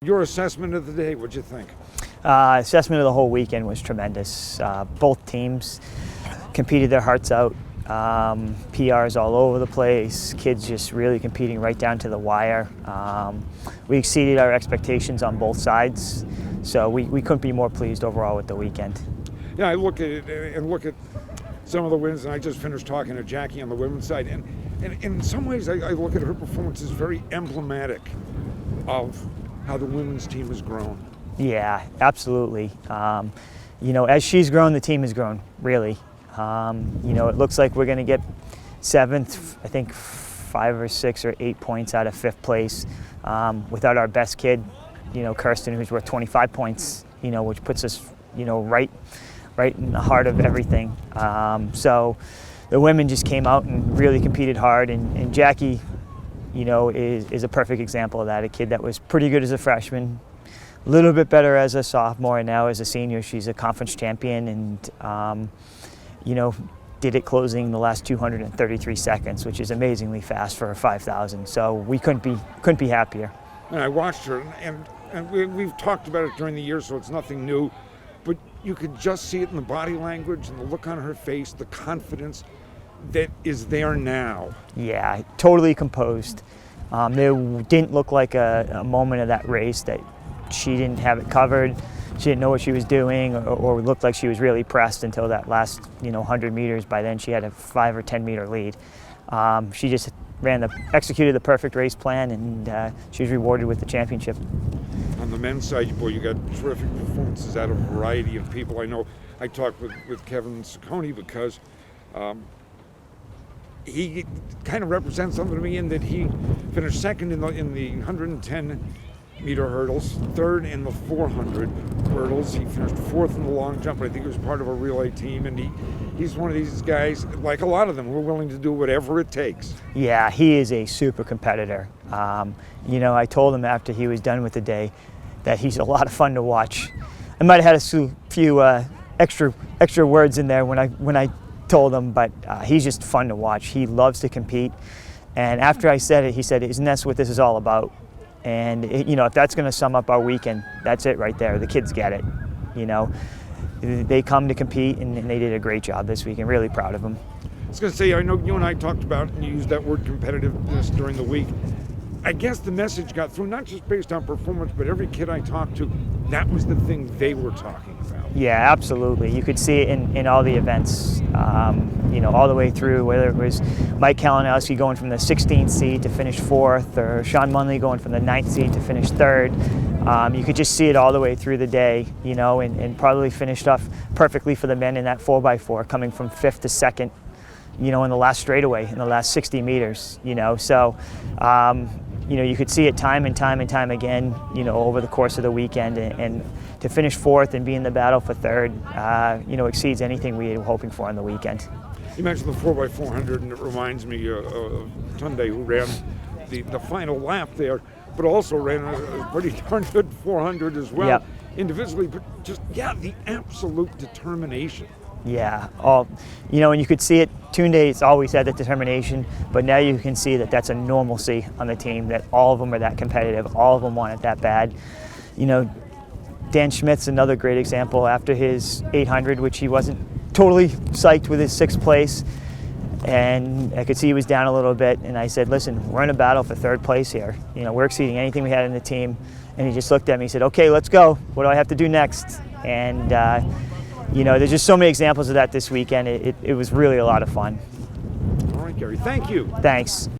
Your assessment of the day, what'd you think? Assessment of the whole weekend was tremendous. Both teams competed their hearts out. PRs all over the place, kids just really competing right down to the wire. We exceeded our expectations on both sides, so we couldn't be more pleased overall with the weekend. Yeah, I look at it and look at some of the wins, and I just finished talking to Jackie on the women's side, and in some ways I look at her performance as very emblematic of how the women's team has grown. Yeah, absolutely. As she's grown, the team has grown, really. It looks like we're going to get 7th, I think 5 or 6 or 8 points out of 5th place without our best kid, Kirsten, who's worth 25 points, which puts us, right in the heart of everything. So the women just came out and really competed hard, and Jackie, is a perfect example of that, a kid that was pretty good as a freshman, a little bit better as a sophomore, and now as a senior she's a conference champion, and did it closing the last 233 seconds, which is amazingly fast for a 5,000. So we couldn't be happier. And I watched her, and we've talked about it during the year, so it's nothing new, but you could just see it in the body language and the look on her face, the confidence that is there now. Yeah, totally composed. There didn't look like a moment of that race that she didn't have it covered. She didn't know what she was doing, or looked like she was really pressed until that last 100 meters. By then she had a 5 or 10 meter lead. She just executed the perfect race plan, and she was rewarded with the championship. On the men's side, boy, you got terrific performances out of a variety of people. I know I talked with Kevin Ciccone because he kind of represents something to me in that he finished second in the 110 meter hurdles, third in the 400 hurdles. He finished fourth in the long jump, but I think he was part of a relay team, and he's one of these guys, like a lot of them, who are willing to do whatever it takes. Yeah, he is a super competitor. I told him after he was done with the day that he's a lot of fun to watch. I might have had a few extra words in there when I told him, but he's just fun to watch. He loves to compete, and after I said it, he said, "Isn't that what this is all about?" And if that's going to sum up our weekend, that's it right there. The kids get it. They come to compete, and they did a great job this week, and really proud of them. I was going to say, I know you and I talked about, and you used that word competitiveness during the week. I guess the message got through, not just based on performance, but every kid I talked to, that was the thing they were talking about. Yeah, absolutely. You could see it in all the events, all the way through, whether it was Mike Kalinowski going from the 16th seed to finish 4th, or Sean Munley going from the 9th seed to finish 3rd. You could just see it all the way through the day, and probably finished off perfectly for the men in that 4x4, coming from 5th to 2nd, in the last straightaway, in the last 60 meters, So, you could see it time and time again, over the course of the weekend, and to finish 4th and be in the battle for 3rd, exceeds anything we were hoping for on the weekend. You mentioned the 4x400, and it reminds me of Tunde, who ran the final lap there, but also ran a pretty darn good 400 as well, Yep. Individually, but just, the absolute determination. Yeah, and you could see it. Tunde's always had that determination, but now you can see that that's a normalcy on the team, that all of them are that competitive, all of them want it that bad. Dan Schmidt's another great example after his 800, which he wasn't totally psyched with his 6th place, and I could see he was down a little bit, and I said, listen, we're in a battle for 3rd place here. We're exceeding anything we had in the team, and he just looked at me and said, okay, let's go. What do I have to do next? And there's just so many examples of that this weekend. It was really a lot of fun. All right, Gary, thank you. Thanks.